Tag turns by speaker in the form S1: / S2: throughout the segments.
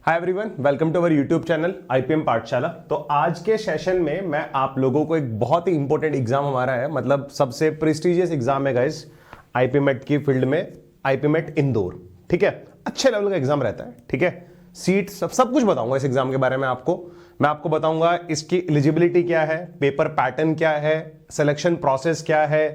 S1: Hi everyone, welcome to our YouTube channel IPM Pathshala. तो आज के सेशन में मैं आप लोगों को एक बहुत ही इंपॉर्टेंट एग्जाम हमारा है, मतलब सबसे प्रेस्टिजियस एग्जाम है गाइस आईपीमेट की फील्ड में, आईपीमेट इंदौर। ठीक है, अच्छे लेवल का एग्जाम रहता है। ठीक है, सीट सब कुछ बताऊंगा इस एग्जाम के बारे में आपको। मैं आपको बताऊंगा इसकी एलिजिबिलिटी क्या है, पेपर पैटर्न क्या है, सिलेक्शन प्रोसेस क्या है,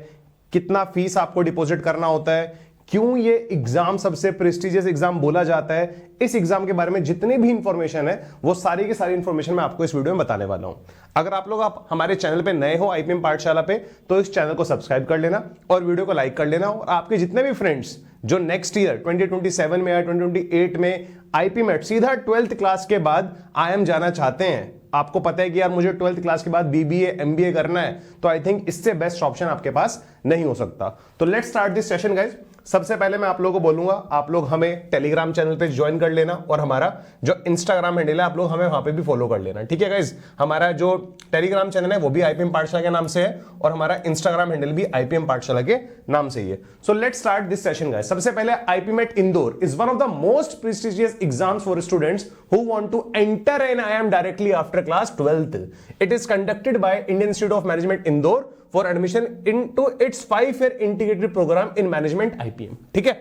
S1: कितना फीस आपको डिपॉजिट करना होता है, क्यों ये एग्जाम सबसे प्रेस्टिजियस एग्जाम बोला जाता है। इस एग्जाम के बारे में जितनी भी इंफॉर्मेशन है वो सारी की सारी इंफॉर्मेशन मैं आपको इस वीडियो में बताने वाला हूं। अगर आप हमारे चैनल पे नए हो आईपीएम पाठशाला पे, तो इस चैनल को सब्सक्राइब कर लेना और वीडियो को लाइक कर लेना। और आपके जितने भी फ्रेंड्स जो नेक्स्ट ईयर 2027 में या 2028 में आईपीमेट सीधा 12th क्लास के बाद आईएम जाना चाहते हैं, आपको पता है कि यार मुझे 12th क्लास के बाद बीबीए एमबीए करना है, तो आई थिंक इससे बेस्ट ऑप्शन आपके पास नहीं हो सकता। तो let's start this session guys. सबसे पहले मैं आप लोगों को बोलूंगा, आप लोग हमें टेलीग्राम चैनल पे ज्वाइन कर लेना और हमारा जो इंस्टाग्राम हैंडल है आप लोग हमें वहां पे भी फॉलो कर लेना। ठीक है गाइस, हमारा जो टेलीग्राम चैनल है वो भी आईपीएम पाठशाला के नाम से है और हमारा इंस्टाग्राम हैंडल भी आईपीएम पाठशाला के नाम से ही है। So let's start this session guys. सबसे पहले IPMAT Indore is one of the most prestigious exams for students who want to enter an IIM directly after class 12th। It is conducted by Indian Institute of Management Indore for admission into its 5-year integrated programme in management IPM. ठीक है,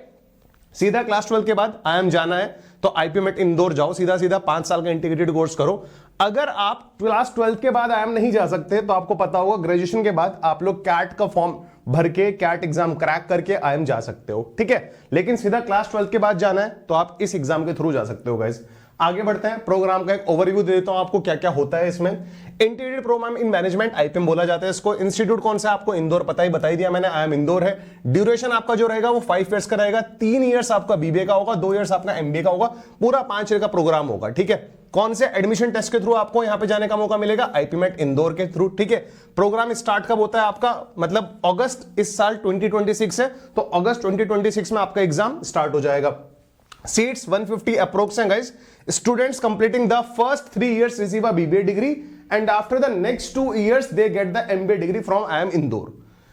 S1: सीधा class 12 के बाद IM जाना है तो आईपीमेट इंदौर जाओ, सीधा सीधा 5 साल का इंटीग्रेटेड कोर्स करो। अगर आप क्लास 12 के बाद आईएम नहीं जा सकते तो आपको पता होगा ग्रेजुएशन के बाद आप लोग कैट का फॉर्म भर के कैट एग्जाम क्रैक करके आईएम जा सकते हो। ठीक है, लेकिन सीधा क्लास 12 के बाद जाना है तो आप इस एग्जाम के थ्रू जा सकते हो गाइस। आगे बढ़ते हैं, प्रोग्राम का एक ओवरव्यू दे देता हूं आपको क्या क्या होता है इसमें। Integrated programme in management IPM बोला जाता है इसको। इंस्टीट्यूट कौन सा आपको इंदौर बता ही दिया मैंने, आईएम इंदौर है। ड्यूरेशन आपका जो रहेगा वो 5 years का रहेगा। 3 years आपका बीबीए का होगा, 2 years आपका एमबीए का होगा, पूरा 5 year का प्रोग्राम होगा। ठीक है, कौन से एडमिशन टेस्ट के थ्रू आपको यहां पे जाने का मौका मिलेगा? आईपीमेट इंदौर के थ्रू। ठीक है, प्रोग्राम स्टार्ट कब होता है आपका, मतलब अगस्त इस साल 2026 है, तो अगस्त 2026 में आपका एग्जाम स्टार्ट हो जाएगा। सीट्स 150 अप्रोक्स हैं guys. Students completing the first 3 years receive a BBA degree and after the next 2 years they get the MBA degree from IIM Indore.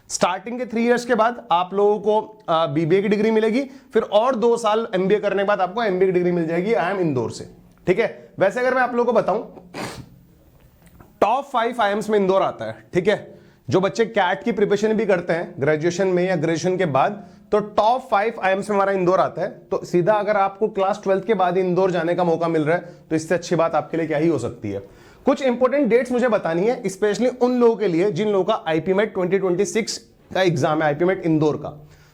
S1: Starting के 3 years के बाद आप लोगों को बीबीए की डिग्री मिलेगी, फिर और 2 साल एमबीए करने के बाद आपको एमबीए की डिग्री मिल जाएगी आईएम इंदौर से। ठीक है, वैसे अगर मैं आप लोगों को बताऊं, टॉप 5 आईएम्स में इंदौर आता है। ठीक है, जो बच्चे कैट की प्रिपरेशन भी करते हैं ग्रेजुएशन में या ग्रेजुएशन के बाद, तो टॉप 5 आईएम्स में हमारा इंदौर आता है। तो सीधा अगर आपको क्लास 12 के बाद इंदौर जाने का मौका मिल रहा है तो इससे अच्छी बात आपके लिए क्या ही हो सकती है। कुछ इंपॉर्टेंट डेट्स मुझे बतानी है, स्पेशली उन लोगों के लिए जिन लोगों का आईपीमेट 2026 का एग्जाम है, आईपीमेट इंदौर का।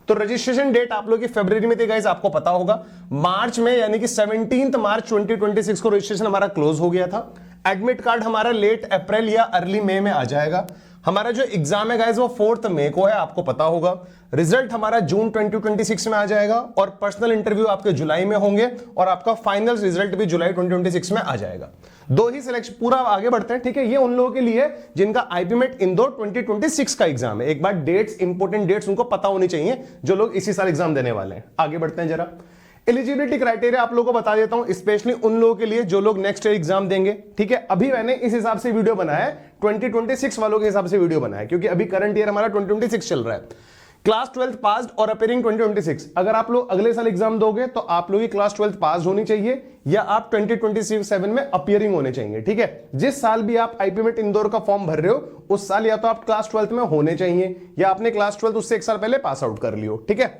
S1: तो रजिस्ट्रेशन डेट आप लोगों की फरवरी में थी गाइस, आपको पता होगा। मार्च में यानी कि 17 मार्च 2026 को रजिस्ट्रेशन हमारा क्लोज हो गया था। एडमिट कार्ड हमारा लेट अप्रैल या अर्ली मई में आ जाएगा। हमारा जो एग्जाम है गाइस वो 4 मई को है, आपको पता होगा। रिजल्ट हमारा जून 2026 में आ जाएगा और पर्सनल इंटरव्यू आपके जुलाई में होंगे और आपका फाइनल रिजल्ट भी जुलाई 2026 में आ जाएगा। 2 ही सिलेक्शन, पूरा आगे बढ़ते हैं। ठीक है, ये उन लोगों के लिए जिनका आईपीमेट इंदौर 2026 का एग्जाम है। एक बार डेट्स, इंपॉर्टेंट डेट्स उनको पता होनी चाहिए जो लोग इसी साल एग्जाम देने वाले हैं। आगे बढ़ते हैं जरा। एलिजिबिलिटी क्राइटेरिया आप लोगों को बता देता हूं, स्पेशली उन लोगों के लिए जो लोग नेक्स्ट ईयर एग्जाम देंगे। ठीक है, अभी मैंने इस हिसाब से वीडियो बनाया है, 2026 वालों के हिसाब से वीडियो बनाया है, क्योंकि अभी करंट ईयर हमारा 2026 चल रहा है। क्लास 12 पास्ड और अपीयरिंग 2026। अगर आप लोग अगले साल एग्जाम दोगे तो आप लोग की क्लास 12 पास होनी चाहिए या आप 2027 में अपीयरिंग होने चाहिए। ठीक है, जिस साल भी आप आईपीमेट इंदौर का फॉर्म भर रहे हो उस साल या तो आप क्लास 12 में होने चाहिए या आपने क्लास 12 उससे 1 साल पहले पास आउट कर लियो। ठीक है,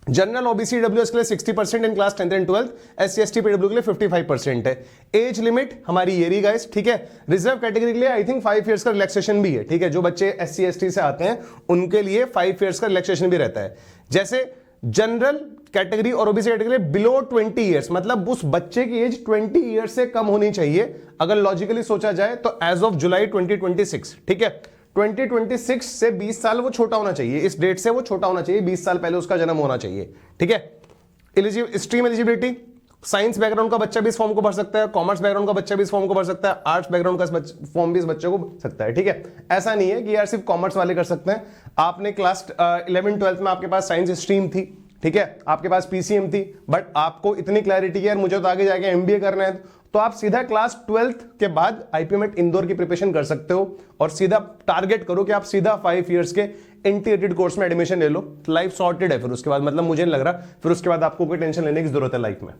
S1: जनरल ओबीसी डब्ल्यूएस के लिए 60% in class 10th and 12th, SC ST PwD के लिए 55% है। एज लिमिट हमारी ये रही गाइस। ठीक है, रिजर्व कैटेगरी के लिए आई थिंक 5 years का रिलैक्सेशन भी है। ठीक है, जो बच्चे एससी एसटी से आते हैं उनके लिए 5 years का रिलैक्सेशन भी रहता है। जैसे जनरल कैटेगरी और ओबीसी कैटेगरी बिलो 20 years, मतलब उस बच्चे की एज 20 years से कम होनी चाहिए अगर लॉजिकली सोचा जाए तो एज ऑफ जुलाई 2026। ठीक है, 2026 से 20 साल वो छोटा होना चाहिए, इस डेट से वो छोटा होना चाहिए, 20 साल पहले उसका जन्म होना चाहिए। ठीक है, स्ट्रीम एलिजिबिलिटी, साइंस बैकग्राउंड का बच्चा भी इस फॉर्म को भर सकता है, कॉमर्स बैकग्राउंड का बच्चा भी इस फॉर्म को भर सकता है, आर्ट्स बैकग्राउंड का फॉर्म भी इस बच्चे को भर सकता है। ठीक है, ऐसा नहीं है कि यार सिर्फ कॉमर्स वाले कर सकते हैं। आपने क्लास 11-12 में आपके पास साइंस स्ट्रीम थी, ठीक है, आपके पास पीसीएम थी, बट आपको इतनी क्लैरिटी है यार मुझे तो आगे जाके एमबीए करना है, तो आप सीधा क्लास 12th के बाद आईपीमेट इंदौर की प्रिपरेशन कर सकते हो और सीधा टारगेट करो कि आप सीधा 5 years के इंटीग्रेटेड कोर्स में एडमिशन ले लो। लाइफ सॉर्टेड है फिर उसके बाद, मतलब मुझे नहीं लग रहा फिर उसके बाद आपको कोई टेंशन लेने की जरूरत है लाइफ में।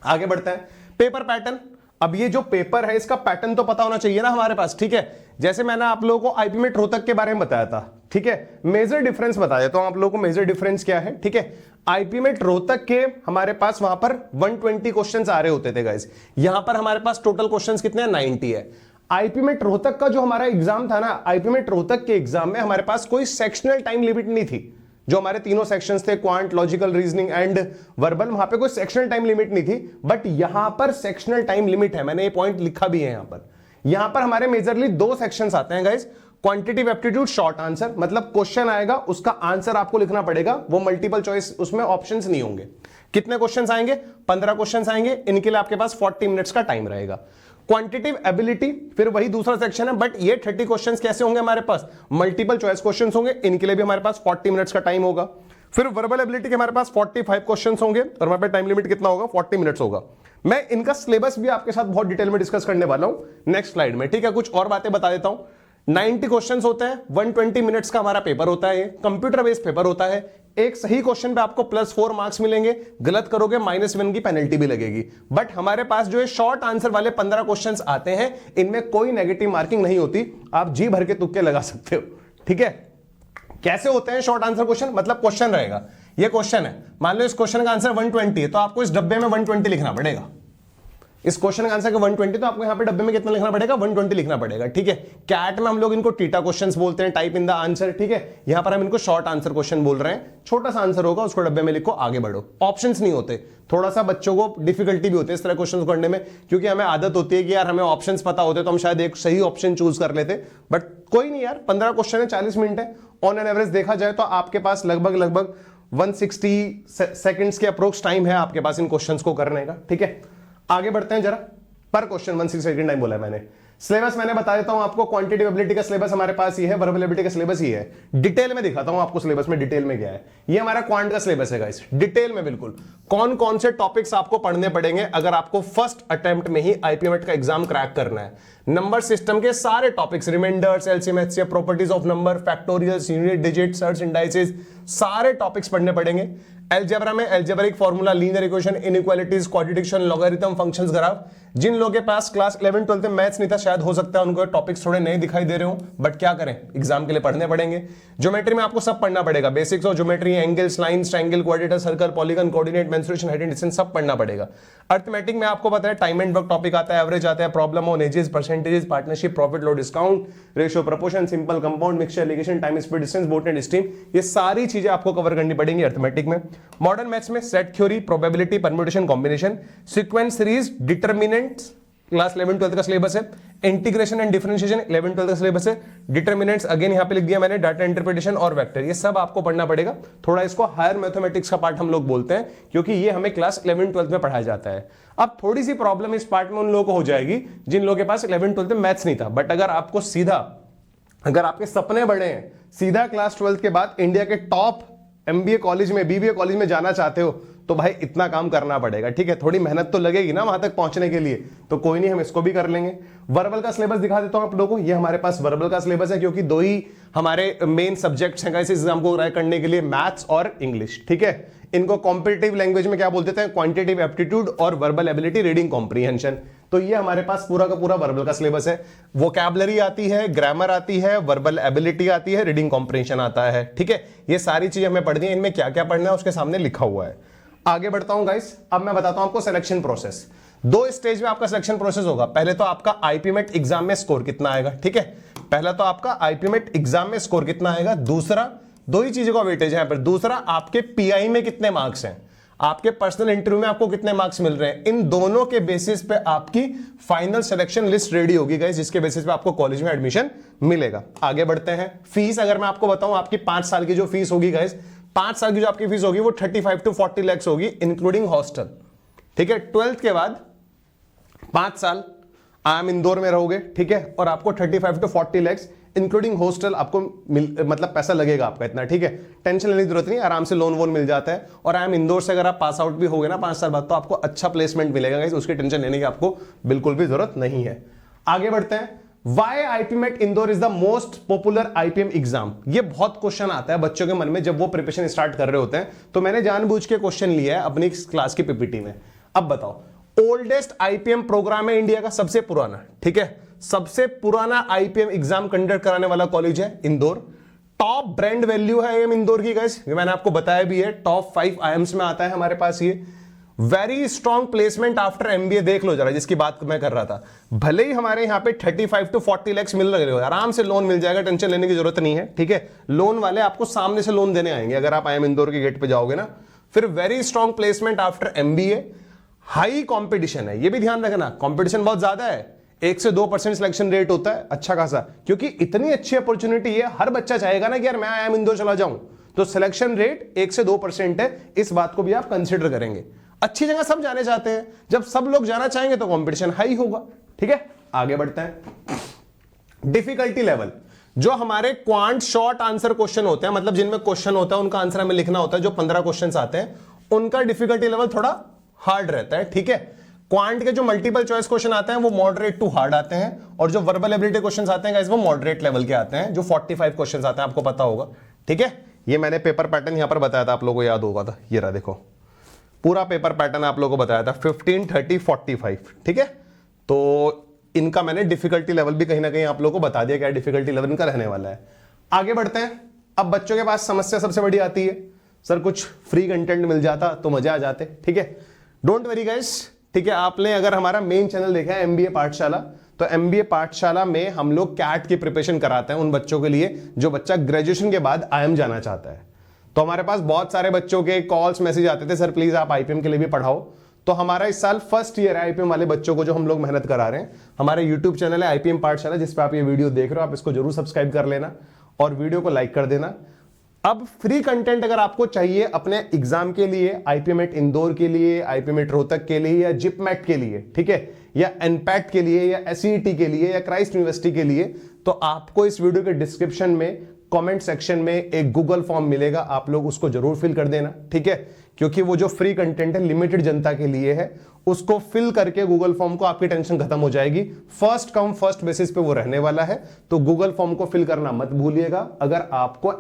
S1: आगे बढ़ते हैं। पेपर पैटर्न, अब ये जो पेपर है इसका पैटर्न तो पता होना चाहिए ना हमारे पास, ठीक है। जैसे मैंने आप लोगों को आईपीमेट रोहतक के बारे में बताया था, ठीक है, मेजर डिफरेंस बता देता हूं आप लोगों को, मेजर डिफरेंस क्या है, ठीक है। आईपीमेट रोहतक के हमारे पास वहां पर 120 क्वेश्चंस आ रहे होते थे गाइस, यहां पर हमारे पास टोटल क्वेश्चंस कितने हैं, 90 है। आईपीमेट रोहतक का जो हमारा एग्जाम था ना, आईपीमेट रोहतक के एग्जाम में हमारे पास कोई सेक्शनल टाइम लिमिट नहीं थी। जो हमारे तीनों सेक्शंस थे, quant, logical, reasoning and verbal, वहां पे कोई सेक्शनल टाइम लिमिट नहीं थी, बट यहां पर सेक्शनल टाइम लिमिट है। मैंने ये पॉइंट लिखा भी है यहां पर। यहां पर हमारे मेजरली दो सेक्शंस आते हैं guys, quantitative aptitude, short answer, मतलब क्वेश्चन आएगा उसका आंसर आपको लिखना पड़ेगा, वो मल्टीपल चॉइस, उसमें ऑप्शंस नहीं होंगे। कितने क्वेश्चंस आएंगे, 15 क्वेश्चंस आएंगे, इनके लिए आपके पास 40 मिनट्स का टाइम रहेगा। क्वांटिटेटिव एबिलिटी फिर वही दूसरा सेक्शन है, बट ये 30 क्वेश्चंस कैसे होंगे हमारे पास, मल्टीपल चॉइस क्वेश्चंस होंगे, इनके लिए भी हमारे पास 40 मिनट्स का टाइम होगा। फिर वर्बल एबिलिटी के हमारे पास 45 क्वेश्चंस होंगे और हमारे पास टाइम लिमिट कितना होगा, 40 मिनट्स होगा। मैं इनका सिलेबस भी आपके साथ बहुत डिटेल में डिस्कस करने वाला हूं नेक्स्ट स्लाइड में, ठीक है। कुछ और बातें बता देता हूं। 90 क्वेश्चंस होते हैं, 120 मिनट्स का हमारा पेपर होता है, कंप्यूटर बेस्ड पेपर होता है। एक सही क्वेश्चन पे आपको +4 मार्क्स मिलेंगे, गलत करोगे -1 की पेनल्टी भी लगेगी। बट हमारे पास जो है शॉर्ट आंसर वाले 15 क्वेश्चंस आते हैं, इनमें कोई नेगेटिव मार्किंग नहीं होती, आप जी भर के तुक्के लगा सकते हो, ठीक है। कैसे होते हैं शॉर्ट आंसर क्वेश्चन, मतलब क्वेश्चन रहेगा, ये क्वेश्चन है, मान लो इस क्वेश्चन का आंसर 120 है, तो आपको इस डब्बे में 120 लिखना पड़ेगा। इस क्वेश्चन का आंसर 120, तो आपको यहां पे डब्बे में कितना लिखना पड़ेगा, 120 लिखना पड़ेगा, ठीक है। कैट में हम लोग इनको टीटा क्वेश्चंस बोलते हैं, टाइप इन द आंसर, ठीक है। यहां पर हम इनको शॉर्ट आंसर क्वेश्चन बोल रहे हैं, छोटा सा आंसर होगा, उसको डब्बे में लिखो, आगे बढ़ो। ऑप्शंस नहीं होते, थोड़ा सा बच्चों को डिफिकल्टी भी होती है इस तरह क्वेश्चन करने में, क्योंकि हमें आदत होती है कि यार हमें ऑप्शंस पता होते तो हम शायद एक सही ऑप्शन चूज कर लेते, बट कोई नहीं यार, 15 क्वेश्चन है, 40 मिनट है, ऑन एन एवरेज देखा जाए तो आपके पास लगभग 160 सेकंड्स के अप्रोक्स टाइम है आपके पास इन क्वेश्चंस को करने का, ठीक है। आगे बढ़ते हैं जरा, पर क्वेश्चन 160 सेकंड टाइम बोला है मैंने। सिलेबस मैंने बता देता हूं आपको, क्वांटिटेटिव एबिलिटी का सिलेबस हमारे पास ये है, वर्बल एबिलिटी का सिलेबस ये है। डिटेल में दिखाता हूं आपको सिलेबस में, डिटेल में क्या है। ये हमारा क्वांट का सिलेबस है गाइस, डिटेल में बिल्कुल कौन कौन से टॉपिक्स आपको पढ़ने पड़ेंगे अगर आपको फर्स्ट अटेम्प्ट में ही आईपीएमएट का एग्जाम क्रैक करना है। नंबर सिस्टम के सारे topics, remainders, LCM, HCF, properties of number, factorials, unit digit, surds indices, सारे टॉपिक्स पढ़ने पड़ेंगे। अलजेब्रा में algebraic formula, linear equation, inequalities, quadratics, logarithm, functions, graph. जिन लोगों के पास क्लास 11 12 में मैथ्स नहीं था, शायद हो सकता है उनको टॉपिक्स थोड़े नए दिखाई दे रहे हो, बट क्या करें, एग्जाम के लिए पढ़ने पड़ेंगे। ज्योमेट्री में आपको सब पढ़ना पड़ेगा, basics of geometry, angles, lines, triangle, क्वाड्रेटर, circle, polygon, coordinate, mensuration, height and distance, सब पढ़ना पड़ेगा। अर्थमेटिक में आपको पता है टाइम एंड वर्क टॉपिक आता है, एवरेज आता है, problem on ages, percentages, partnership, profit loss discount, ratio, proportion, simple compound, mixture, alligation, time speed distance, boat and stream, ये सारी चीजें आपको कवर करनी पड़ेंगी अर्थमेटिक में। मॉडर्न मैथ्स में set theory, probability, permutation, combination, sequence, series, determinants, class 11 12 का syllabus है। इंटीग्रेशन एंड डिफरेंशिएशन 11 12 का सिलेबस है। डिटरमिनेंट्स अगेन यहां पे लिख दिया मैंने, डाटा इंटरप्रिटेशन और वेक्टर, ये सब आपको पढ़ना पड़ेगा। थोड़ा इसको हायर मैथमेटिक्स का पार्ट हम लोग बोलते हैं, क्योंकि ये हमें क्लास 11 12 में पढ़ाया जाता है। अब थोड़ी सी प्रॉब्लम इस पार्ट में उन लोगों को हो जाएगी जिन लोगों के पास 11 12 में मैथ्स नहीं था, बट अगर आपको सीधा, अगर आपके सपने बड़े हैं, सीधा क्लास 12 के बाद इंडिया के टॉप एमबीए कॉलेज में, बीबीए कॉलेज में जाना चाहते हो, तो भाई इतना काम करना पड़ेगा, ठीक है। थोड़ी मेहनत तो लगेगी ना वहां तक पहुंचने के लिए, तो कोई नहीं, हम इसको भी कर लेंगे। वर्बल का सिलेबस दिखा देता हूं आप लोगों को, ये हमारे पास वर्बल का सिलेबस है, क्योंकि दो ही हमारे मेन सब्जेक्ट्स हैं इस एग्जाम को क्रैक करने के लिए, मैथ्स और इंग्लिश, ठीक है। इनको कॉम्पिटिटिव लैंग्वेज में क्या बोलते हैं, क्वांटिटेटिव एप्टीट्यूड और वर्बल एबिलिटी, रीडिंग कॉम्प्रीहेंशन। तो ये हमारे पास पूरा का पूरा वर्बल का सिलेबस है। वोकैबुलरी आती है, ग्रामर आती है, वर्बल एबिलिटी आती है, रीडिंग कॉम्प्रीहेंशन आता है, ठीक है। ये सारी चीजें हमें पढ़नी है, इनमें क्या क्या पढ़ना है उसके सामने लिखा हुआ है। आगे बढ़ता हूं गाइस, अब मैं बताता हूं आपको सिलेक्शन प्रोसेस। दो स्टेज में आपका सिलेक्शन प्रोसेस होगा। पहले तो आपका आईपीमेट एग्जाम में स्कोर कितना आएगा, ठीक है। पहला तो आपका आईपीमेट एग्जाम में स्कोर कितना आएगा, दूसरा, दो ही चीजों का वेटेज है यहां पर, दूसरा आपके पीआई में कितने मार्क्स हैं, आपके पर्सनल इंटरव्यू में आपको कितने मार्क्स मिल रहे हैं। इन दोनों के बेसिस पे आपकी फाइनल सिलेक्शन लिस्ट रेडी होगी गाइस, जिसके बेसिस पे आपको कॉलेज में एडमिशन मिलेगा। आगे बढ़ते हैं। फीस अगर मैं आपको बताऊं, आपकी 5 साल की जो फीस होगी गाइस, 5 साल की जो आपकी फीस होगी वो 35 to 40 लाख होगी, इंक्लूडिंग हॉस्टल, ठीक है। 12th के बाद 5 साल आप इंदौर में रहोगे, ठीक है, और आपको 35 to 40 लाख इंक्लूडिंग हॉस्टल आपको मतलब पैसा लगेगा आपका इतना, ठीक है। टेंशन लेने की जरूरत नहीं, आराम से लोन वोन मिल जाता है। और आई एम इंदौर से अगर आप पास आउट भी हो गए ना 5 साल बाद, तो आपको अच्छा प्लेसमेंट मिलेगा गाइस, उसकी टेंशन लेने की आपको बिल्कुल भी जरूरत नहीं है। आगे बढ़ते हैं। Why IPMET Indore is the most popular IPM exam? ये बहुत क्वेश्चन आता है बच्चों के मन में जब वो प्रिपरेशन स्टार्ट कर रहे होते हैं, तो मैंने जानबूझ के क्वेश्चन लिया है अपनी क्लास की पीपीटी में। अब बताओ, ओल्डेस्ट आईपीएम प्रोग्राम है इंडिया का, सबसे पुराना, ठीक है, सबसे पुराना आईपीएम एग्जाम कंडक्ट कराने वाला कॉलेज है इंदौर। टॉप ब्रांड वैल्यू है आईएम इंदौर की गाइस, मैंने आपको बताया भी है, टॉप 5 आईएम्स में आता है हमारे पास ये। Very strong placement after MBA, देख लो जरा जिसकी बात मैं कर रहा था। भले ही हमारे यहाँ पे 35 to 40 लाख मिल रहे हो, आराम से लोन मिल जाएगा, टेंशन लेने की जरूरत नहीं है, ठीक है। लोन वाले आपको सामने से लोन देने आएंगे अगर आप आईएम इंदौर के गेट पे जाओगे ना। फिर very strong placement after MBA, high competition है, ये भी ध्यान रखना, कॉम्पिटिशन बहुत ज्यादा है, 1 से 2% सिलेक्शन रेट होता है अच्छा खासा, क्योंकि इतनी अच्छी अपॉर्चुनिटी है, हर बच्चा चाहेगा ना कि यार मैं आईएम इंदौर चला जाऊं, तो सिलेक्शन रेट 1 से 2% है, इस बात को भी आप कंसिडर करेंगे। अच्छी जगह सब जाने चाहते हैं, जब सब लोग जाना चाहेंगे तो कंपटीशन हाई होगा, ठीक है। आगे बढ़ते हैं। डिफिकल्टी लेवल, जो हमारे क्वांट शॉर्ट आंसर क्वेश्चन होते हैं, मतलब जिनमें क्वेश्चन होता है उनका आंसर हमें लिखना होता है, जो 15 क्वेश्चन आते हैं उनका डिफिकल्टी लेवल थोड़ा हार्ड रहता है, ठीक है। क्वांट के जो मल्टीपल चॉइस क्वेश्चन आते हैं वो मॉडरेट टू हार्ड आते हैं, और जो वर्बल एबिलिटी क्वेश्चन आते हैं गाइस वो मॉडरेट लेवल के आते हैं, जो 45 क्वेश्चन आते हैं, आपको पता होगा, ठीक है। ये मैंने पेपर पैटर्न यहां पर बताया था, आप लोगों को याद होगा था, ये रहा देखो, पूरा पेपर पैटर्न आप लोगों को बताया था, 15, 30, 45, ठीक है। तो इनका मैंने डिफिकल्टी लेवल भी कहीं ना कहीं आप लोगों को बता दिया क्या डिफिकल्टी लेवल इनका रहने वाला है। आगे बढ़ते हैं। अब बच्चों के पास समस्या सबसे बड़ी आती है, सर कुछ फ्री कंटेंट मिल जाता तो मजा आ जाते, ठीक है। डोंट वरी गाइस, ठीक है। आपने अगर हमारा मेन चैनल देखा है एमबीए पाठशाला, तो एमबीए पाठशाला में हम लोग कैट की प्रिपरेशन कराते हैं उन बच्चों के लिए जो बच्चा ग्रेजुएशन के बाद आईएम जाना चाहता है। तो हमारे पास बहुत सारे बच्चों के कॉल्स मैसेज आते थे, सर प्लीज आप आईपीएम के लिए भी पढ़ाओ। तो हमारा इस साल फर्स्ट ईयर है आईपीएम वाले बच्चों को जो हम लोग मेहनत करा रहे हैं। हमारे यूट्यूब चैनल है आईपीएम पाठशाला, जिस पे आप ये वीडियो देख रहे हो, आप इसको जरूर सब्सक्राइब कर लेना और वीडियो को लाइक कर देना। अब फ्री कंटेंट अगर आपको चाहिए अपने एग्जाम के लिए, आईपीएमएट इंदौर के लिए, आईपीएमएट रोहतक के लिए, या जिपमैट के लिए, ठीक है, या एनपैट के लिए, या एसईटी के लिए, या क्राइस्ट यूनिवर्सिटी के लिए, तो आपको इस वीडियो के डिस्क्रिप्शन में कमेंट सेक्शन में एक गूगल फॉर्म मिलेगा, आप लोग उसको जरूर फिल कर देना, ठीक है। क्योंकि वो जो फ्री कंटेंट है लिमिटेड जनता के लिए है, उसको फिल करके गूगल फॉर्म को आपकी टेंशन खत्म हो जाएगी। फर्स्ट कम फर्स्ट बेसिस पे वो रहने वाला है, तो गूगल फॉर्म को फिल करना मत भूलिएगा। अगर आपको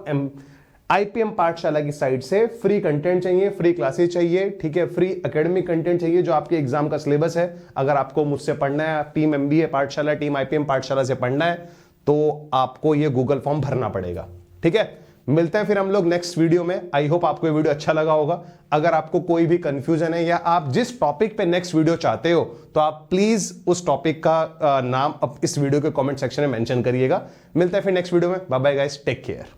S1: आईपीएम पाठशाला की साइड से फ्री कंटेंट चाहिए, फ्री क्लासेस चाहिए, ठीक है, फ्री एकेडमिक कंटेंट चाहिए जो आपके एग्जाम का सिलेबस है, अगर आपको मुझसे पढ़ना है, टीम एमबीए पाठशाला, टीम आईपीएम पाठशाला से पढ़ना है, तो आपको ये गूगल फॉर्म भरना पड़ेगा, ठीक है। मिलते हैं फिर हम लोग नेक्स्ट वीडियो में। आई होप आपको ये वीडियो अच्छा लगा होगा। अगर आपको कोई भी कंफ्यूजन है या आप जिस टॉपिक पे नेक्स्ट वीडियो चाहते हो, तो आप प्लीज उस टॉपिक का नाम इस वीडियो के कमेंट सेक्शन में मेंशन करिएगा। मिलते हैं फिर नेक्स्ट वीडियो में। Bye bye guys, take care.